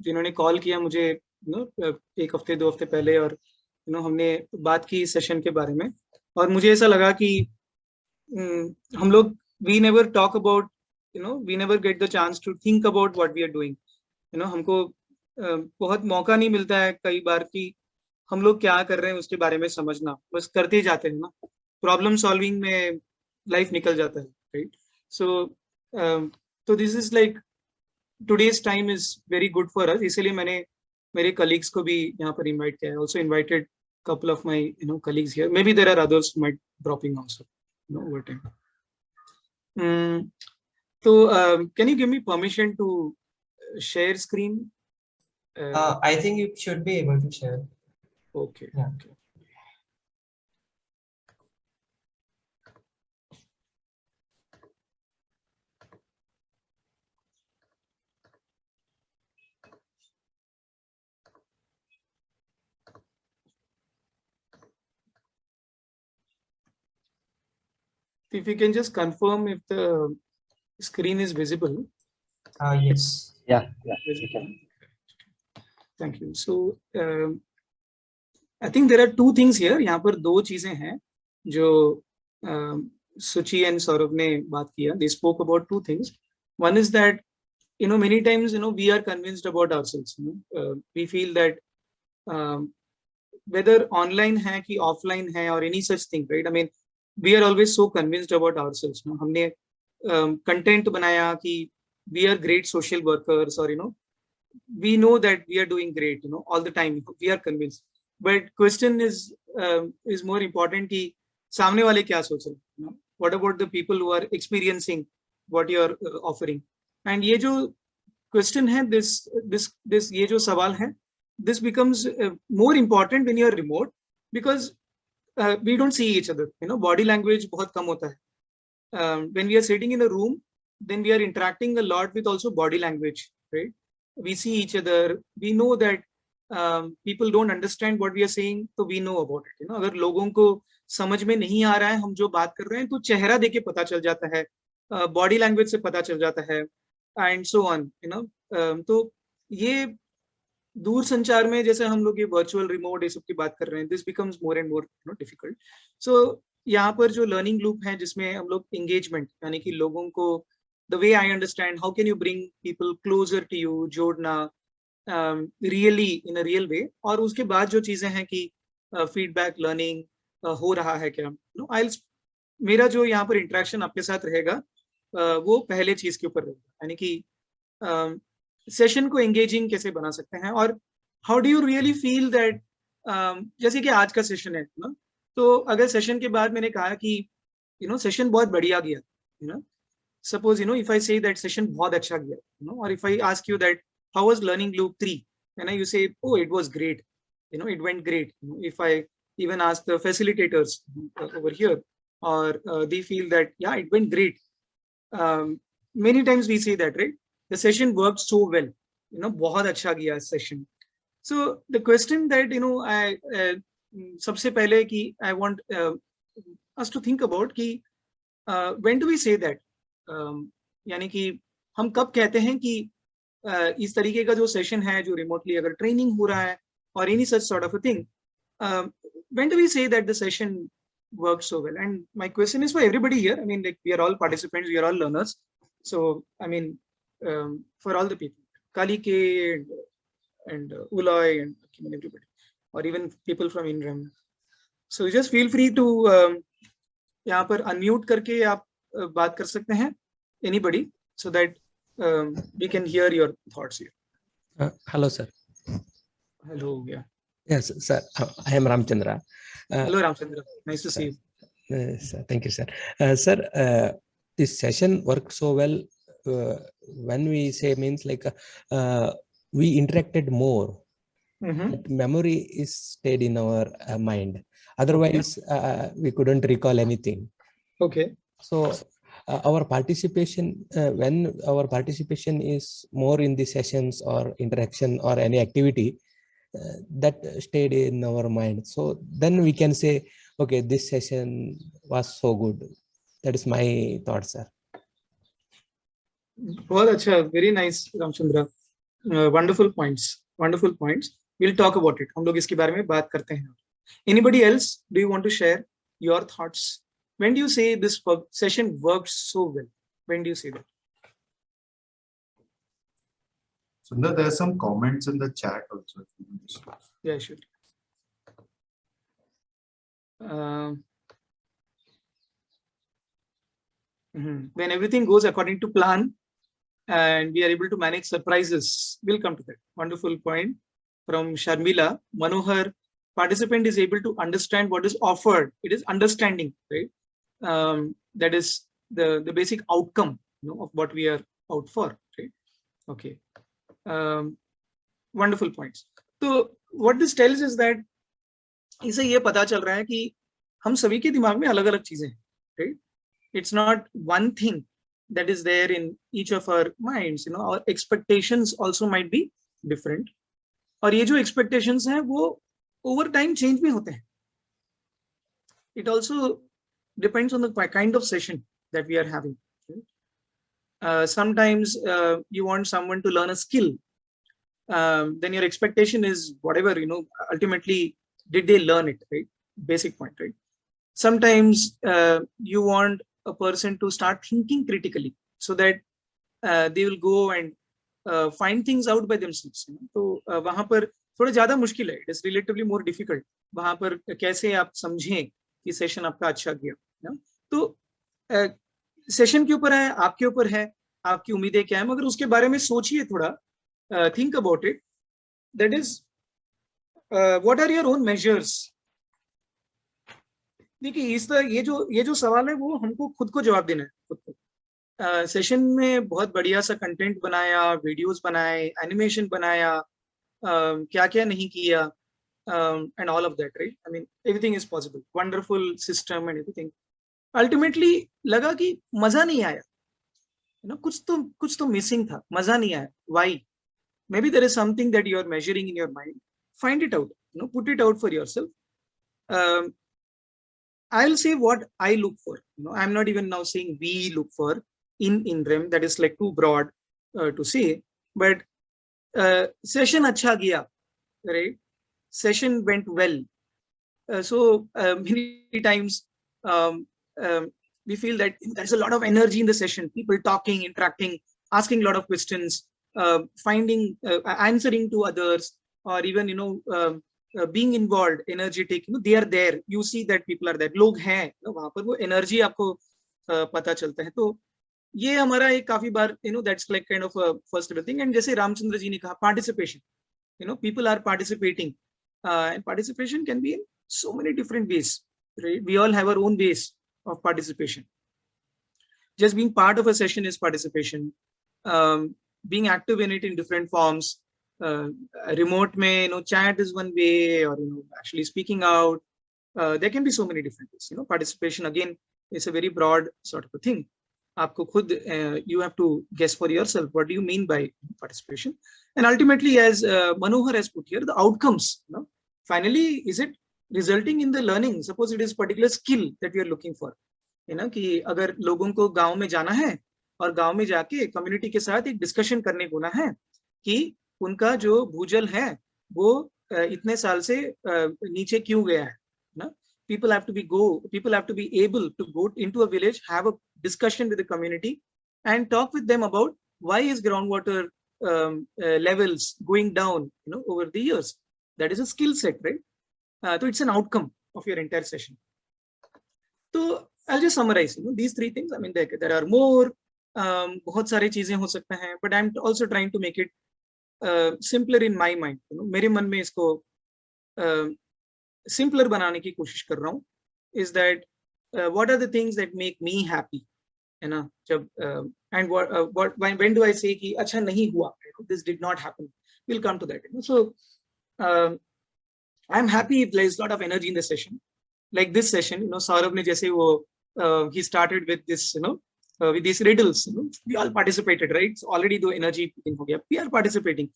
जिन्होंने कॉल किया मुझे एक हफ्ते 2 हफ्ते पहले, और हमने बात की इस सेशन के बारे में। और मुझे ऐसा लगा कि हम लोग we never talk about, we never get the chance to think about what we are doing. हमको बहुत मौका नहीं मिलता है कई बार कि हम लोग क्या कर रहे हैं उसके बारे में समझना, बस करते ही जाते हैं ना, प्रॉब्लम सॉल्विंग में लाइफ निकल जाता है, राइट? सो तो this is like today's time is very good for us, इसलिए मैंने मेरे कलीग्स को भी यहाँ पर इनवाइट किया है। Also invited couple of my colleagues here. Maybe there are others who might dropping also over time. So can you give me permission to share screen? I think you should be able to share. Okay. Yeah. Okay. If you can just confirm if the screen is visible. Yes. Yeah. Thank you. So I think there are two things here. यहाँ पर दो चीजें हैं जो सुची and Saurabh ने बात किया. They spoke about two things. One is that many times we are convinced about ourselves. We feel that whether online है कि offline है or any such thing, right? I mean, we are always so convinced about ourselves. हमने content बनाया कि we are great social workers, or we know that we are doing great, all the time. We are convinced. But question is more important कि सामने वाले क्या सोच रहे हैं? What about the people who are experiencing what you are offering? And ये जो question है, this ये जो सवाल है, this becomes more important when you are remote, because we don't see each other. Body language बहुत कम होता है. When we are sitting in a room, then we are interacting a lot with also body language, right? We see each other. We know that people don't understand what we are saying, so we know about it. अगर लोगों को समझ में नहीं आ रहा है हम जो बात कर रहे हैं, तो चेहरा देख के पता चल जाता है, बॉडी लैंग्वेज से पता चल जाता है, एंड सो ऑन. तो ये दूर संचार में जैसे हम लोग ये वर्चुअल रिमोट ये सब की बात कर रहे हैं, this becomes more and more difficult. So यहाँ पर जो लर्निंग लूप है जिसमें हम लोग एंगेजमेंट, यानी कि लोगों को the way I understand how can you bring people closer to you, जोड़ना really in a real way. और उसके बाद जो चीजें हैं कि फीडबैक लर्निंग हो रहा है क्या, मेरा जो यहाँ पर इंटरेक्शन आपके साथ रहेगा वो पहले चीज के ऊपर रहेगा, यानी कि सेशन को एंगेजिंग कैसे बना सकते हैं, और how do you really feel that. जैसे कि आज का सेशन है ना, तो अगर सेशन के बाद मैंने कहा कि सेशन बहुत बढ़िया गया, suppose if I say that session बहुत अच्छा गया, और if I ask you that how was learning loop 3, and you से oh it was great, it went great. If I even ask the facilitators over here, or they feel that yeah it went great, many times we say that, right, the session worked so well, बहुत अच्छा गया session. So the question that I सबसे पहले कि I want us to think about कि when do we say that, यानी कि हम कब कहते हैं कि इस तरीके का जो सेशन है जो रिमोटली अगर ट्रेनिंग हो रहा है और any such sort of a thing, when do we say that the session worked so well? And my question is for everybody here. I mean, like, we are all participants, we are all learners. So I mean, for all the people, Kalike and Ulay and everybody, or even people from INREM. So just feel free to यहाँ पर unmute करके आप बात कर सकते हैं, anybody, so that we can hear your thoughts here. Hello, sir. Hello, yeah. Yes, sir. I am Ramchandra. Hello, Ramchandra. Nice to see you. Sir, thank you, sir. Sir, this session worked so well. When we say means like we interacted more. Mm-hmm. Memory is stayed in our mind. Otherwise, we couldn't recall anything. Okay. So our participation, when our participation is more in the sessions or interaction or any activity, that stayed in our mind. So then we can say, okay, this session was so good. That is my thought, sir. बहुत अच्छा, very nice, Ramchandra. Wonderful points. Wonderful points. We'll talk about it. हम लोग इसके बारे में बात करते हैं. Anybody else? Do you want to share your thoughts? When do you say this session worked so well? When do you say that? Sunder, there are some comments in the chat also. Yeah, sure. When everything goes according to plan and we are able to manage surprises, we'll come to that. Wonderful point from Sharmila. Manohar, participant is able to understand what is offered. It is understanding, right? That is the basic outcome, of what we are out for, right? Okay. Wonderful points. So what this tells is that इसे ये पता चल रहा है कि हम सभी के दिमाग में अलग-अलग चीजें हैं, right? It's not one thing that is there in each of our minds. Our expectations also might be different. और ये जो expectations हैं वो over time change भी होते हैं. It also depends on the kind of session that we are having. Sometimes you want someone to learn a skill. Then your expectation is whatever, ultimately, did they learn it, right? Basic point, right? Sometimes you want a person to start thinking critically so that they will go and find things out by themselves. तो वहाँ पर थोड़ा ज़्यादा मुश्किल है. It is relatively more difficult. वहाँ पर कैसे आप समझें कि सेशन आपका अच्छा गया. तो सेशन के ऊपर है, आपके ऊपर है, आपकी उम्मीदें क्या है, मगर उसके बारे में सोचिए थोड़ा. Think about it. That is, what are your own measures? देखिए ये जो सवाल है वो हमको खुद को जवाब देना है. खुद को सेशन में बहुत बढ़िया सा कंटेंट बनाया, वीडियोस बनाए, एनिमेशन बनाया, क्या क्या नहीं किया, and all of that, right? I mean, everything is possible. Wonderful system and everything. Ultimately लगा कि मजा नहीं आया. कुछ तो मिसिंग था, मजा नहीं आया. Why? Maybe there is something that you are measuring in your mind. Find it out. Put it out for yourself. I'll say what I look for. I'm not even now saying we look for in REM. That is like too broad to say. But session अच्छा गया, right? Session went well. So many times we feel that there's a lot of energy in the session. People talking, interacting, asking a lot of questions, finding, answering to others, or even being involved, energetic. They are there. You see that people are there. लोग हैं, वहाँ पर वो energy आपको पता चलता है. तो ये हमारा एक काफी बार that's like kind of a first level thing. And जैसे रामचंद्र जी ने कहा, participation. People are participating, and participation can be in so many different ways. Right? We all have our own ways of participation. Just being part of a session is participation. Being active in it in different forms. Remote में, chat is one way, or actually speaking out. There can be so many different ways. Participation again is a very broad sort of a thing. आपको खुद you have to guess for yourself what do you mean by participation, and ultimately, as Manohar has put here, the outcomes. Finally, is it resulting in the learning? Suppose it is particular skill that we are looking for. कि अगर लोगों को गांव में जाना है और गांव में जाके कम्युनिटी के साथ एक डिस्कशन करने को ना है कि उनका जो भूजल है वो इतने साल से नीचे क्यों गया है ना. People have to be able to go into a village, have a discussion with the community and talk with them about why is groundwater levels going down over the years. That is a skill set, right? So it's an outcome of your entire session. So I'll just summarize these three things. I mean, there are more, बहुत सारी चीजें हो सकते हैं, but I'm also trying to make it simpler in my mind. मेरे मन में इसको simpler बनाने की कोशिश कर रहा हूँ. Is that what are the things that make me happy? जब and when do I say कि अच्छा नहीं हुआ? This did not happen. We'll come to that. So I'm happy if there is a lot of energy in the session. Like this session, Saurabh ne jaise wo he started with this, with these riddles. We all participated, right? So already the energy ho gaya. We are participating.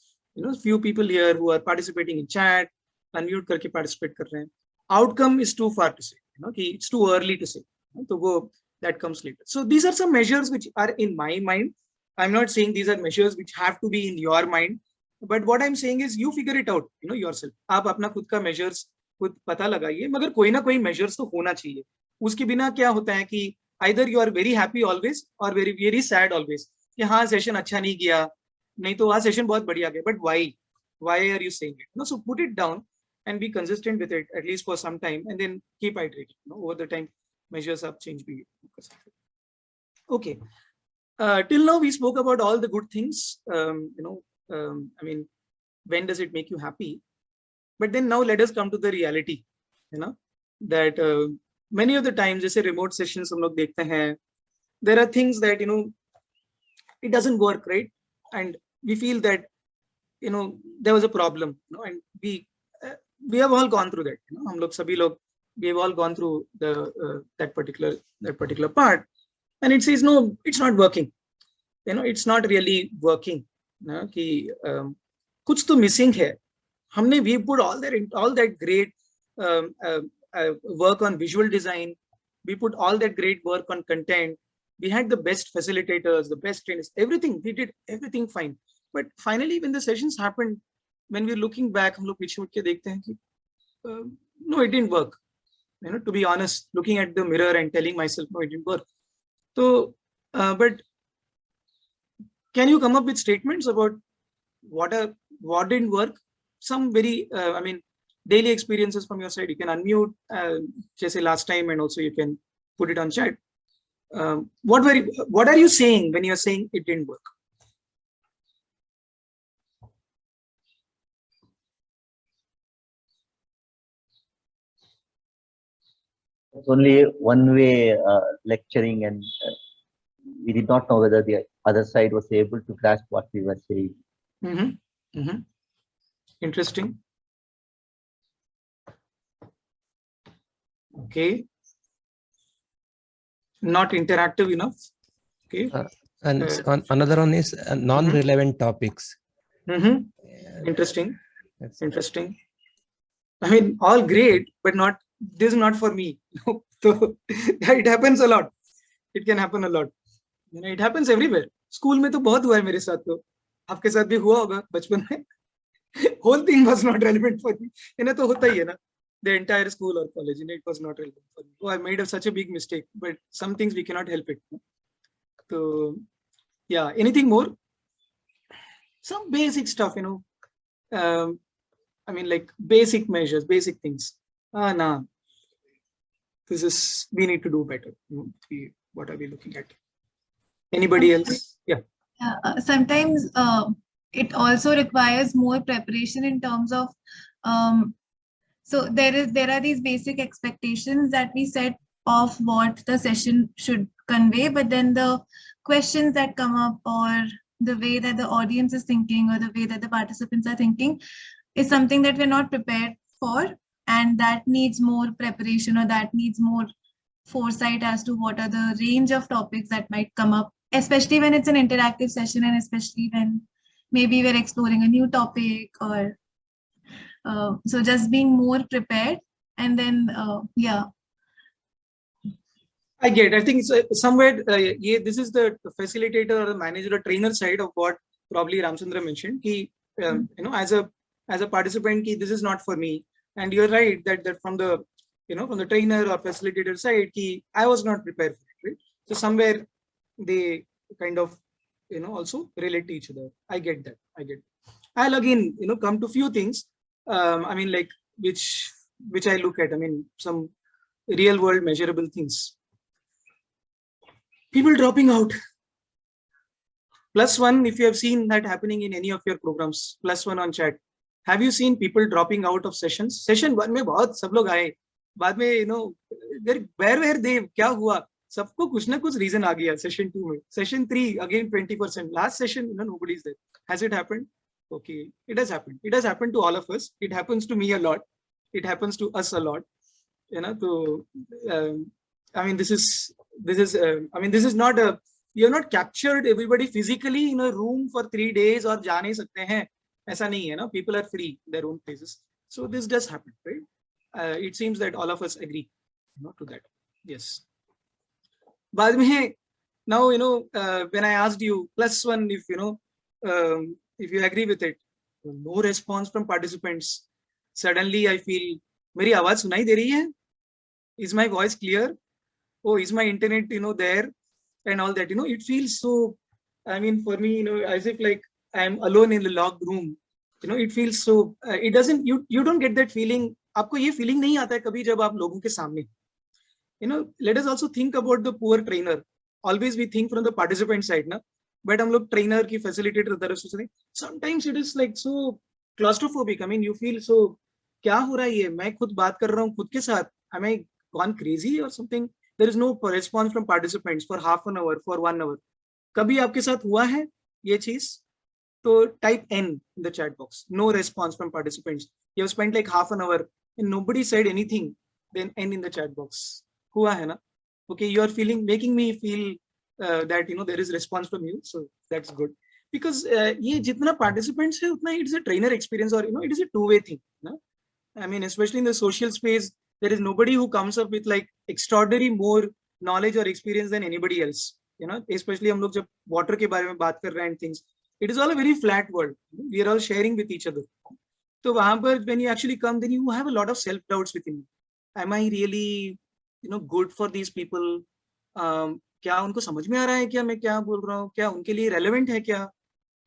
Few people here who are participating in chat, unmute करके participate कर रहे हैं. Outcome is too far to say. It's too early to say. तो वो that comes later. So these are some measures which are in my mind. I'm not saying these are measures which have to be in your mind. but what I'm saying is you figure it out, you know, yourself. आप अपना खुद का measures खुद पता लगाइए, मगर कोई ना कोई measures तो होना चाहिए. उसके बिना क्या होता है कि either you are very happy always or very very sad always, कि हाँ session अच्छा नहीं किया, नहीं तो वहाँ session बहुत बढ़िया गया, but why are you saying it? No, so put it down and be consistent with it at least for some time, and then keep iterating. You know, over the time measures up, change be. Okay. Till now we spoke about all the good things. I mean, when does it make you happy? But then now let us come to the reality. You know that many of the times, जैसे remote sessions हम लोग देखते हैं, there are things that it doesn't work, right? And we feel that there was a problem, and we have all gone through that. हम लोग सभी लोग, we have all gone through that particular part, and it says no, it's not working. It's not really working. कि कुछ तो missing है. We put all that great work on visual design. We put all that great work on content. We had the best facilitators, the best trainers, everything. We did everything fine. But finally, when the sessions happened, when we're looking back, हम लोग पीछे उठ के देखते हैं कि no, it didn't work. To be honest, looking at the mirror and telling myself, no, it didn't work. So, but can you come up with statements about what didn't work? Some very, daily experiences from your side. You can unmute, just say last time, and also you can put it on chat. What are you saying when you're saying it didn't work? Only one way lecturing, and we did not know whether the other side was able to grasp what we were saying. Interesting. Okay. Not interactive enough. Okay. And another one is non-relevant topics. Interesting. Interesting. I mean, all great, but not, this is not for me. So it happens a lot. It can happen a lot. It happens everywhere. School में तो बहुत हुआ है मेरे साथ, तो आपके साथ भी हुआ होगा बचपन में. Whole thing was not relevant for me. तो होता ही है ना. The entire school or college, it was not relevant for me. Oh, I made such a big mistake, but some things we cannot help it. So yeah, anything more? Some basic stuff, like basic measures, basic things. Nah, we need to do better. What are we looking at? Anybody else? Yeah. Sometimes it also requires more preparation in terms of so there are these basic expectations that we set of what the session should convey, but then the questions that come up, or the way that the audience is thinking, or the way that the participants are thinking, is something that we're not prepared for, and that needs more preparation, or that needs more foresight as to what are the range of topics that might come up, especially when it's an interactive session, and especially when maybe we're exploring a new topic, or so just being more prepared. And then yeah, I think it's somewhere this is the facilitator or the manager or trainer side of what probably Ramchandra mentioned. As a participant, this is not for me. And you're right that from the from the trainer or facilitator side, I was not prepared for it. Right? So somewhere they kind of also relate to each other. I get that. I'll again come to few things. Like which I look at. Some real world measurable things. People dropping out. +1, if you have seen that happening in any of your programs, +1 on chat. Have you seen people dropping out of sessions? Session 1 में बहुत सब लोग आए, बाद में where were they? क्या हुआ? सबको कुछ ना कुछ reason आ गया. Session 2 में, Session 3 again 20%. Last session nobody is there. Has it happened? Okay, it has happened. It has happened to all of us. It happens to me a lot. It happens to us a lot. So this is not a, you have not captured everybody physically in a room for 3 days और जा नहीं सकते हैं. ऐसा नहीं है ना. People are free in their own places. So this does happen, right? It seems that all of us agree to that. Yes. बाद में, now when I asked you +1, if if you agree with it, no response from participants. Suddenly I feel, मेरी आवाज सुनाई दे रही है? Is my voice clear? Oh, is my internet, there? And all that, it feels so, I mean, for me, as if like I'm alone in the locked room. It feels so, it doesn't, you don't get that feeling. आपको ये feeling नहीं आता है कभी जब आप लोगों के सामने. Let us also think about the poor trainer. Always we think from the participant side, na? But हम लोग trainer की facilitator तरफ से सोचते हैं. Sometimes it is like so claustrophobic. I mean, you feel so, क्या हो रहा है ये? मैं खुद बात कर रहा हूँ खुद के साथ. Am I gone crazy or something? There is no response from participants for half an hour, for 1 hour. कभी आपके साथ हुआ है ये चीज? तो type N in the chat box. No response from participants. You have spent like half an hour and nobody said anything. Then N in the chat box. हुआ है ना? Okay, you are making me feel that there is response from you, so that's good. Because ये जितना participants है उतना it's a trainer experience, or it is a two-way thing. No? I mean, especially in the social space, there is nobody who comes up with like extraordinary more knowledge or experience than anybody else. Especially हम लोग जब water के बारे में बात कर रहे हैं and things, it is all a very flat world. We are all sharing with each other. तो वहाँ पर when you actually come, then you have a lot of self-doubts within you. Am I really good for these people? क्या उनको समझ में आ रहा है क्या मैं क्या बोल रहा हूँ? क्या उनके लिए relevant है क्या?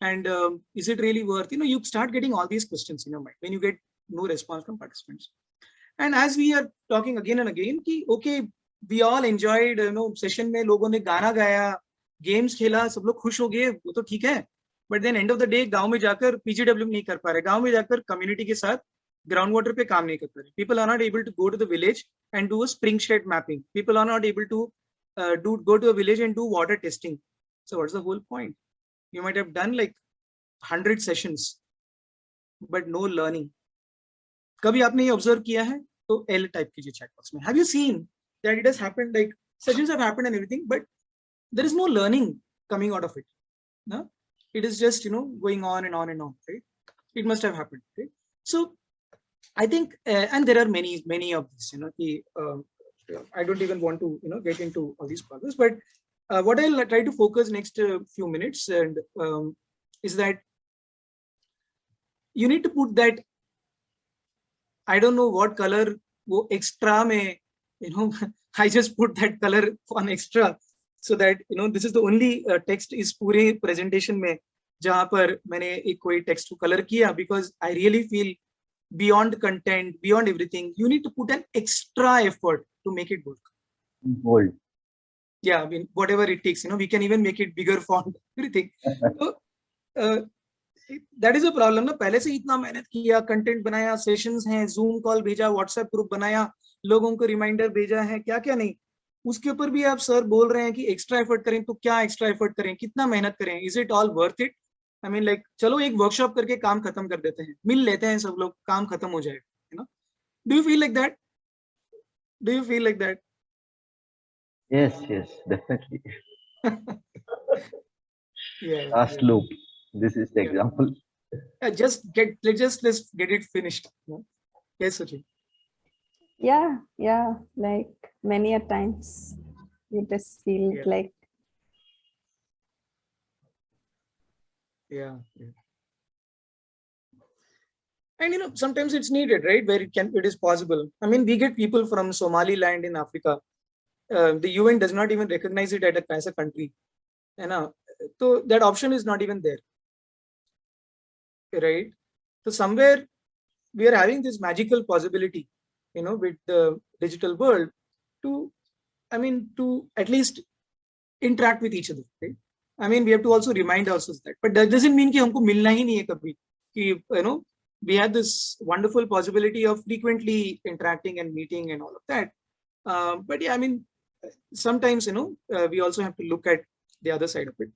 And is it really worth? You start getting all these questions in your mind when you get no response from participants. And as we are talking again and again, कि okay, we all enjoyed, session में लोगों ने गाना गाया, games खेला, सब लोग खुश हो गए, वो तो ठीक है. But then end of the day, गांव में जाकर PGW नहीं कर पा रहे, गांव में जाकर community के साथ ground water पे काम नहीं कर पा रहे. People are not able to go to the village and do a spring shed mapping. People are not able to go to a village and do water testing. So what's the whole point? You might have done like 100 sessions, but no learning. कभी आपने ये observe किया है? तो L type कीजिए chat box में. Have you seen that it has happened, like sessions have happened and everything, but there is no learning coming out of it. No? It is just, going on and on and on, right? It must have happened, right? So I think, and there are many of these, I don't even want to, get into all these problems, but what I'll try to focus next few minutes and is that you need to put that, I don't know what color, wo extra mein, I just put that color on extra so that, this is the only text is पूरे presentation में जहाँ पर मैंने एक कोई text को color किया, because I really feel beyond content, beyond everything, you need to put an extra effort to make it work. Bold. Yeah, I mean, whatever it takes, we can even make it bigger font, everything. So, that is a problem ना. पहले से इतना मेहनत किया, content बनाया, sessions हैं, zoom call भेजा, WhatsApp group बनाया, लोगों को रिमाइंडर भेजा है, क्या क्या नहीं. उसके ऊपर भी आप सर बोल रहे हैं कि एक्स्ट्रा एफर्ट करें. तो क्या एक्स्ट्रा एफर्ट करें, कितना मेहनत करें? Is it all worth it? I mean like चलो एक वर्कशॉप करके काम खत्म कर देते हैं, मिल लेते हैं सब लोग, काम खत्म हो जाएगा. Do you feel like that? Do you feel like that? Yes, definitely. Yeah. Last loop. This is the example. Let's get it finished. Yes, Suchi. Yeah, like many a times you just feel like. Yeah. And sometimes it's needed, right? Where it is possible. I mean, we get people from Somaliland in Africa. The UN does not even recognize it as a country. So that option is not even there. Right? So somewhere we are having this magical possibility, with the digital world to at least interact with each other. Right? I mean, we have to also remind ourselves that. But that doesn't mean कि हमको मिलना ही नहीं है कभी. कि we have this wonderful possibility of frequently interacting and meeting and all of that. But yeah, I mean, sometimes we also have to look at the other side of it.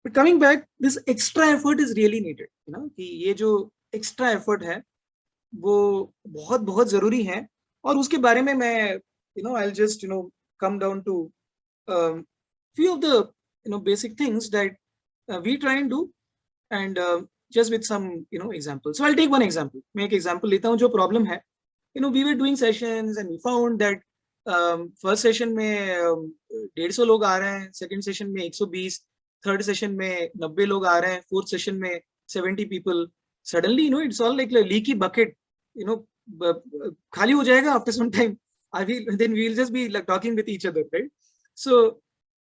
But coming back, this extra effort is really needed. कि ये जो extra effort है वो बहुत बहुत जरूरी है. और उसके बारे में मैं I'll just come down to few of the basic things that we try and do, and just with some examples. So I'll take one example. मैं एक example लेता हूँ. जो problem है, we were doing sessions and we found that first session में 150 लोग आ रहे हैं, second session में 120, third session में 90 लोग आ रहे हैं, fourth session में 70 people, suddenly, you know, it's all like a leaky bucket, you know, khali ho jayega after some time. Then we'll just be like talking with each other, right? So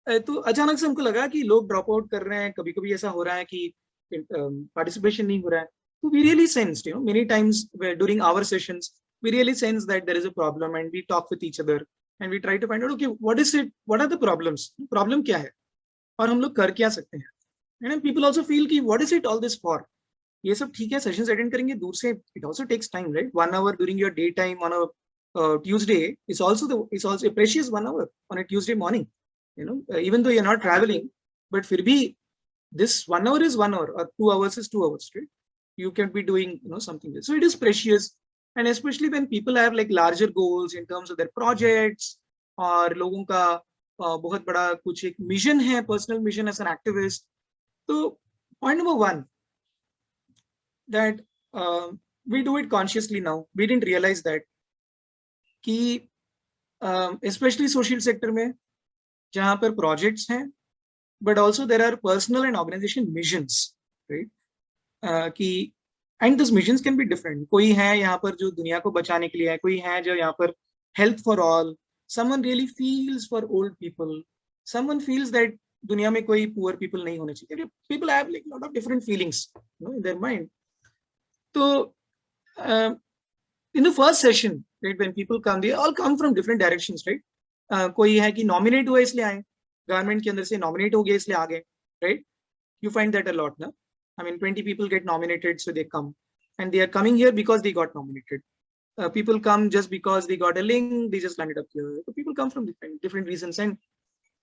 तो अचानक से हमको लगा कि लोग drop out कर रहे हैं, कभी कभी ऐसा हो रहा है कि पार्टिसिपेशन नहीं हो रहा है. So we really sensed, you know, many times during our sessions, we really sense that there is a problem, and we talk with each other and we try to find out, okay, what is it, what are the problems, problem क्या है और हम लोग कर क्या सकते हैं. And people also feel कि what is it all this for. ये सब ठीक है, सेशंस अटेंड करेंगे दूर से, it also takes time, right? 1 hour during your daytime on a Tuesday is also a precious 1 hour on a Tuesday morning, you know, even though you're not traveling, but फिर भी this 1 hour is 1 hour or 2 hours is 2 hours, right? You can be doing, you know, something else. So it is precious, and especially when people have like larger goals in terms of their projects, और लोगों का बहुत बड़ा कुछ एक mission है, personal mission as an activist. तो point number 1, that we do it consciously now. We didn't realize that कि especially social sector में जहाँ पर projects हैं, but also there are personal and organization missions, right? कि and those missions can be different. कोई है यहाँ पर जो दुनिया को बचाने के लिए है, कोई है जो यहाँ पर health for all, someone really feels for old people, someone feels that दुनिया में कोई poor people नहीं होने चाहिए. People have like a lot of different feelings, you know, in their mind. So in the first session, right, when people come, they all come from different directions, right? कोई है कि nominate हुआ इसलिए आए, government के अंदर से nominate हो गए इसलिए आ गए, right? You find that a lot, no? I mean, 20 people get nominated, so they come, and they are coming here because they got nominated. People come just because they got a link, they just landed up here. So people come from different reasons, and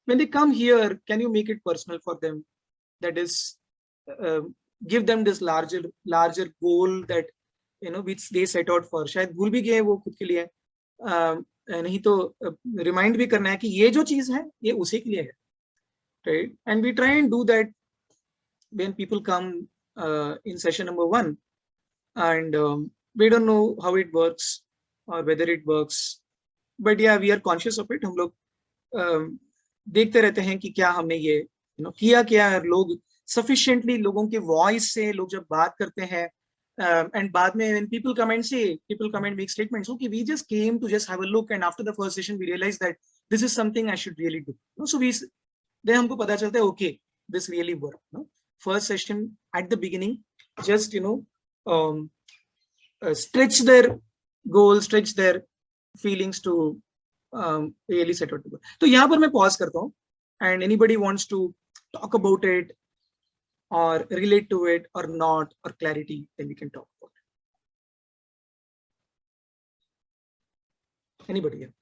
when they come here, can you make it personal for them? That is, give them this larger goal that, you know, which they set out for. शायद भूल भी गए वो खुद के लिए, नहीं तो remind भी करना है कि ये जो चीज है ये उसी के लिए है, right? And we try and do that when people come in session number 1, and we don't know how it works or whether it works, but yeah, we are conscious of it. हम लोग देखते रहते हैं कि क्या हमने ये, you know, किया क्या. लोग sufficiently लोगों के voice से लोग जब बात करते हैं, and बाद में when people come and make statements, okay, we just came to just have a look, and after the first session we realized that this is something I should really do. So then हमको पता चलता है, okay, this really worked, no? First session at the beginning, just, you know, stretch their goals, stretch their feelings to really set out to go. तो यहाँ पर मैं pause करता हूँ, and anybody wants to talk about it or relate to it or not, or clarity, then we can talk about it. Anybody here?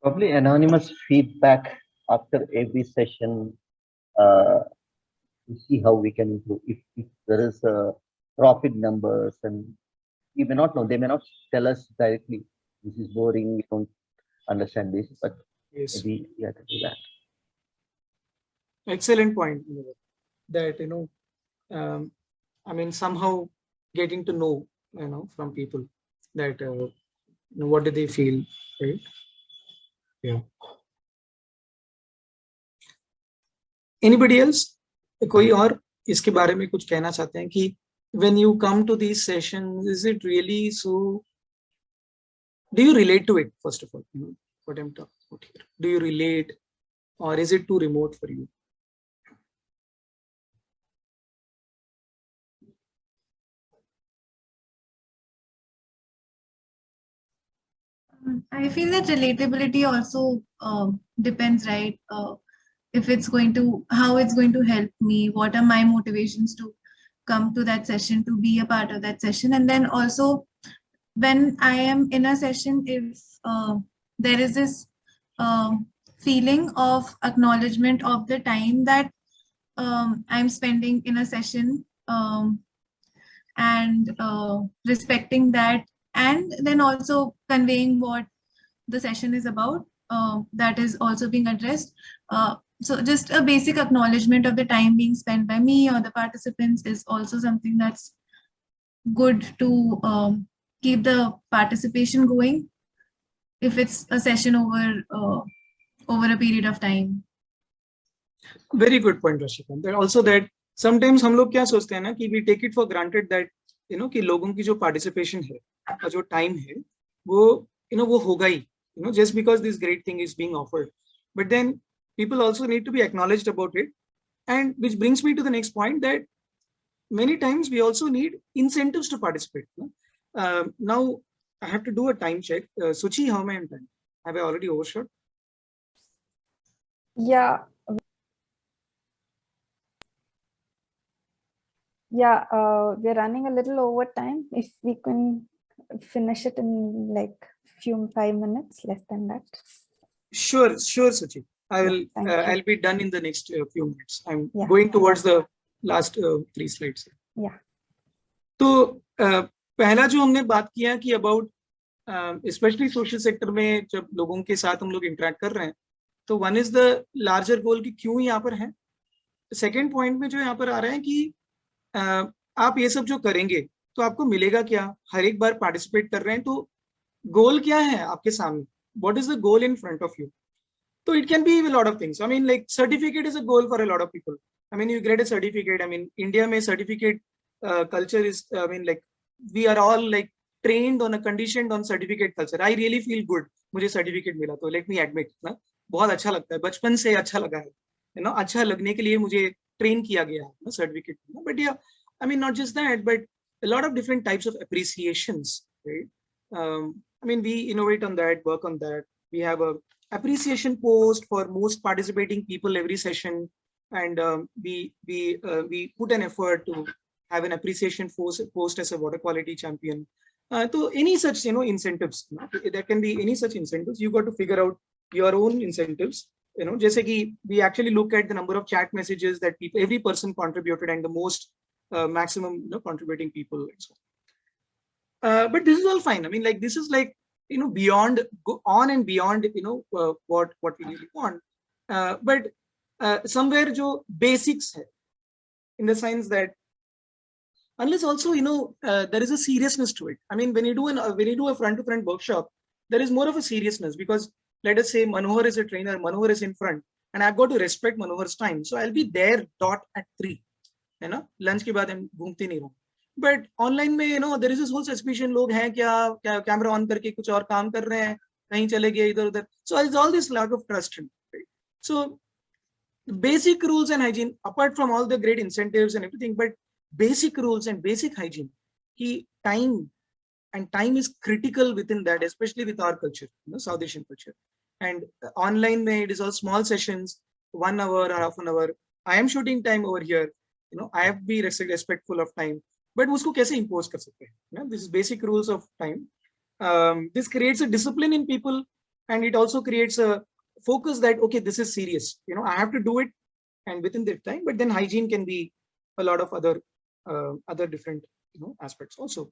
Probably anonymous feedback after every session to see how we can improve. If there is profit numbers, and we may not know, they may not tell us directly, this is boring, we don't understand this, but Yes. maybe we have to do that. Excellent point. That, you know, I mean, somehow getting to know, you know, from people that, you know, what do they feel, right? Yeah. Anybody else? कोई और इसके बारे में कुछ कहना चाहते हैं कि when you come to these sessions, is it really so? Do you relate to it, first of all? You know what I'm talking about here. Do you relate, or is it too remote for you? I feel that relatability also depends, right? If it's going to, how it's going to help me, what are my motivations to come to that session, to be a part of that session. And then also when I am in a session, if there is this feeling of acknowledgement of the time that I'm spending in a session, and respecting that, and then also conveying what the session is about, that is also being addressed. So just a basic acknowledgement of the time being spent by me or the participants is also something that's good to keep the participation going if it's a session over a period of time. Very good point, Rashikant. That also that sometimes हम लोग क्या सोचते हैं ना कि we take it for granted that कि लोगों की जो participation है और जो time है वो वो होगा ही just because this great thing is being offered. But then people also need to be acknowledged about it, and which brings me to the next point that many times we also need incentives to participate. Now I have to do a time check. Suchi, how am I in time? Have I already overshot? Yeah. Yeah, we're running a little over time. If we can finish it in like 5 minutes, less than that. Sure, Suchi. I will. thank you. I'll be done in the next few minutes. I'm Yeah. going towards the last 3 slides. Yeah. तो पहला जो हमने बात किया कि about specially social sector में जब लोगों के साथ हम लोग इंटरेक्ट कर रहे हैं तो one is the larger goal कि क्यों यहाँ पर है. सेकेंड पॉइंट में जो यहाँ पर आ रहा है कि आप ये सब जो करेंगे तो आपको मिलेगा क्या. हर एक बार पार्टिसिपेट कर रहे हैं तो गोल क्या है आपके सामने. What is the goal in front of you. So it can be a lot of things. I mean, like certificate is a goal for a lot of people. I mean, you get a certificate. I mean, India mein certificate culture is, I mean, like we are all like trained on a conditioned on certificate culture. I really feel good. मुझे certificate मिला तो let me admit ना बहुत अच्छा लगता है. बचपन से अच्छा लगा है. अच्छा लगने के लिए मुझे train किया गया है ना certificate. But yeah, I mean, not just that, but a lot of different types of appreciations. Right? I mean, we innovate on that, work on that. We have a appreciation post for most participating people every session, and we put an effort to have an appreciation post as a water quality champion. So any such incentives, there can be any such incentives. You got to figure out your own incentives. जैसे कि we actually look at the number of chat messages that every person contributed and the most maximum contributing people and so on. But this is all fine. I mean, like this is like beyond, go on and beyond what we really want, but somewhere jo basics hai, in the sense that unless also there is a seriousness to it. I mean, when you do a front to front workshop, there is more of a seriousness, because let us say Manohar is a trainer, Manohar is in front, and I've got to respect Manohar's time, so I'll be there dot at 3 lunch के बाद हम घूमते नहीं रहूं. But online में there is this whole suspicion, लोग हैं क्या कैमरा ऑन करके कुछ और काम कर रहे हैं, कहीं चले गए इधर उधर. So it's all this lack of trust. Right? So basic rules and hygiene, apart from all the great incentives and everything, but basic rules and basic hygiene, ki time is critical within that, especially with our culture, South Asian culture. And online mein it is all small sessions, 1 hour or half an hour. I am shooting time over here. I have to be respectful of time. But usko kaise impose kar sakte hain? This is basic rules of time. This creates a discipline in people, and it also creates a focus that, okay, this is serious. I have to do it, and within that time. But then hygiene can be a lot of other different aspects also.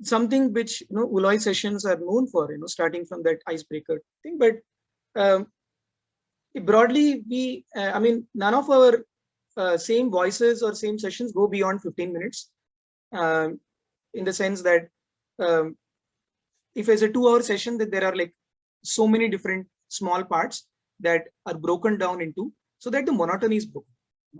Something which Ulloy sessions are known for, starting from that icebreaker thing. But broadly, I mean, none of our same voices or same sessions go beyond 15 minutes. In the sense that if it's a 2-hour session, that there are like so many different small parts that are broken down into, so that the monotony is broken.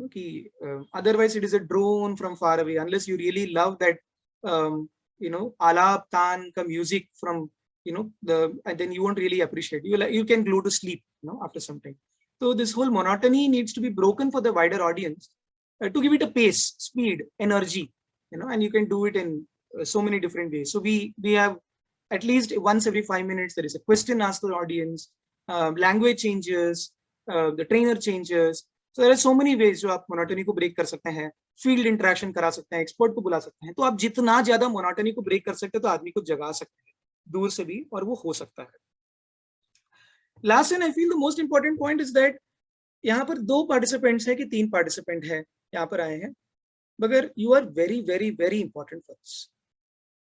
Okay. Otherwise, it is a drone from far away. Unless you really love that, alap tan ka music from and then you won't really appreciate. You can glue to sleep, after some time. So this whole monotony needs to be broken for the wider audience to give it a pace, speed, energy, and you can do it in so many different ways. So we have at least once every 5 minutes, there is a question asked to the audience, language changes, the trainer changes. So there are so many ways जो आप monotony को break कर सकते हैं, field interaction करा सकते हैं, expert को बुला सकते हैं. तो आप जितना ज़्यादा monotony को break कर सकते हैं, तो आदमी को जगा सकते हैं, दूर से भी, और वो हो सकता है. Last and I feel the most important point is that यहाँ पर 2 participants हैं कि 3 participant हैं यहाँ पर आए हैं, मगर you are very very very important for us,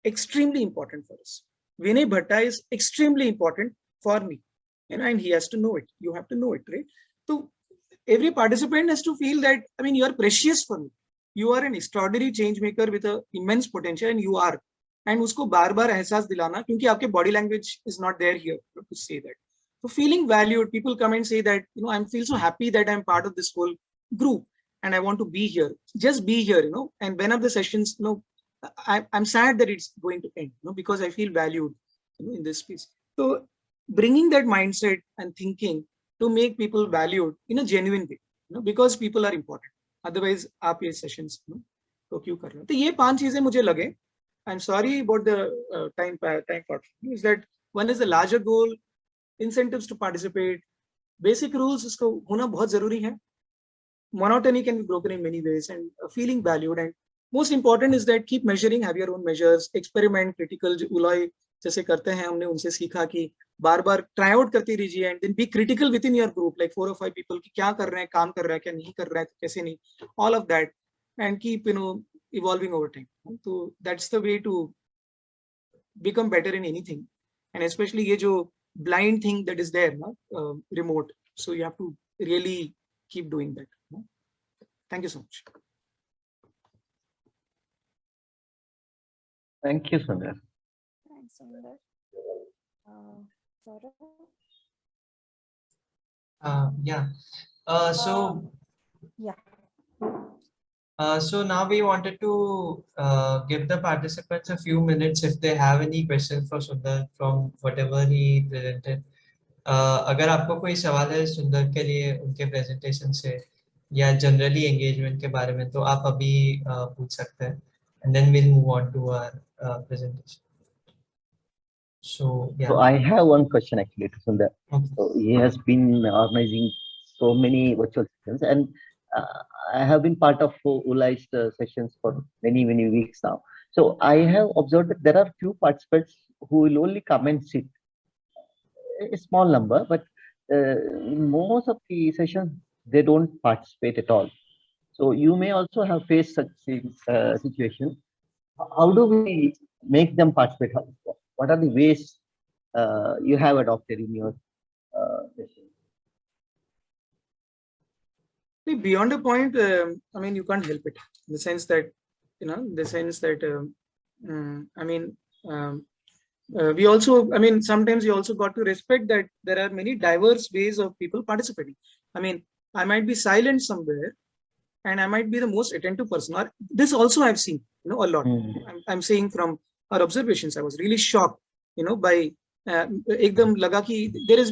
extremely important for us. Vinay Bhatta is extremely important for me. and he has to know it. You have to know it, right? So every participant has to feel that, I mean, you are precious for me. You are an extraordinary change maker with a immense potential, and you are. And उसको बार-बार एहसास दिलाना, क्योंकि आपके body language is not there here to say that. So feeling valued, people come and say that, you know, I feel so happy that I'm part of this whole group and I want to be here. Just be here, you know. And when of the sessions, you know, I'm sad that it's going to end, you know, because I feel valued, you know, in this space. So bringing that mindset and thinking to make people valued in a genuine way, you know, because people are important. Otherwise, आप ये sessions, you know, तो क्यों कर रहे हो? तो ये 5 चीजें मुझे लगे. I'm sorry about the time part. Is that one is the larger goal, incentives to participate, basic rules इसको होना बहुत जरूरी है. Monotony can be broken in many ways, and feeling valued. And most important is that keep measuring, have your own measures, experiment, critical. उलॉय जैसे करते हैं, हमने उनसे सीखा कि बार-बार try out करते रहिए, and then be critical within your group, like 4 or 5 people कि क्या कर रहे हैं, काम कर रहा है, क्या नहीं कर रहा है, कैसे नहीं, all of that, and keep, you know, evolving over time. So that's the way to become better in anything, and especially ये जो blind thing that is there, remote. So you have to really keep doing that. Thank you so much. Thank you, Sunder. Thanks, Sunder. Saurabh? Yeah. Yeah. So now we wanted to give the participants a few minutes if they have any questions for Sundar from whatever he presented. अगर आपको कोई सवाल है सुंदर के लिए उनके presentation से या जनरली एंगेजमेंट के बारे में, तो आप अभी पूछ सकते हैं, and then we'll move on to our presentation. So yeah. So I have one question actually to Sundar. Okay. So he has been organizing so many virtual sessions, and I have been part of Ulai's sessions for many weeks now. So I have observed that there are few participants who will only come and sit, a small number, but in most of the sessions they don't participate at all. So you may also have faced such situation. How do we make them participate? What are the ways you have adopted in your session? Beyond a point, I mean, you can't help it, in the sense that, you know, I mean, we also, I mean, sometimes you also got to respect that there are many diverse ways of people participating. I mean, I might be silent somewhere and I might be the most attentive person. Or this also I've seen, you know, a lot. I'm saying from our observations, I was really shocked, you know, by ekdam laga ki there is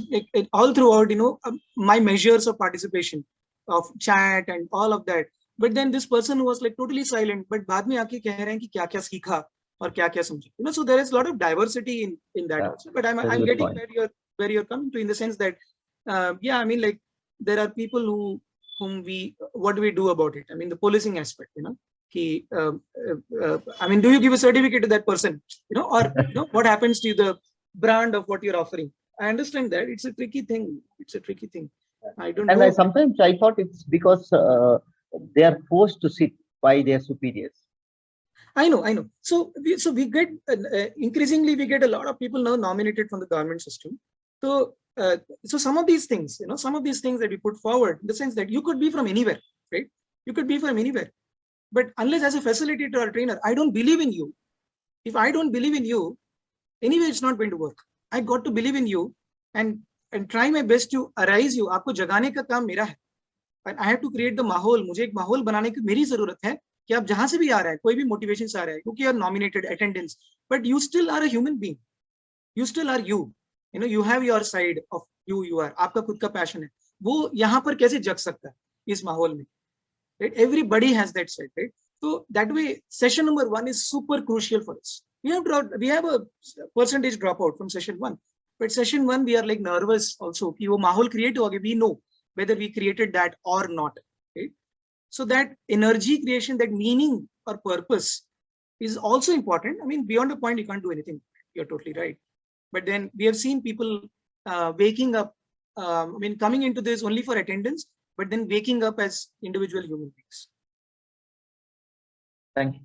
all throughout, you know, my measures of participation, of chat and all of that. But then this person was like totally silent, but बाद में आके कह रहे हैं कि क्या-क्या सीखा और क्या-क्या समझा. You know, so there is a lot of diversity in that also. But I'm getting where you're coming to, in the sense that, yeah, I mean, like there are people what do we do about it? I mean, the policing aspect, you know, I mean, do you give a certificate to that person, you know, or you know, what happens to the brand of what you're offering? I understand that it's a tricky thing. I don't know. Sometimes I thought it's because they are forced to sit by their superiors. I know. So we get increasingly we get a lot of people now nominated from the government system. So some of these things, you know, that we put forward, in the sense that you could be from anywhere, right? You could be from anywhere, but unless as a facilitator or trainer, I don't believe in you. If I don't believe in you, anyway, it's not going to work. I got to believe in you and try my best to arise you. आपको जगाने का काम मेरा है. And I have to create the माहौल. मुझे एक माहौल बनाने की मेरी जरूरत है कि आप जहां से भी आ रहा है, कोई भी मोटिवेशन से आ रहा है, क्योंकि you are nominated, attendance, but you still are a human being. You still are you. You know, you have your side of you are. आपका खुद का passion है. वो यहाँ पर कैसे जग सकता है इस माहौल में? Right? Everybody has that side, right? So that way, session number 1 is super crucial for us. We have a percentage dropout from session 1, but session 1 we are like nervous also कि वो माहौल create हो गया. We know whether we created that or not, right? So that energy creation, that meaning or purpose is also important. I mean, beyond a point, you can't do anything. You're totally right. But then we have seen people waking up, I mean, coming into this only for attendance, but then waking up as individual human beings. Thank you.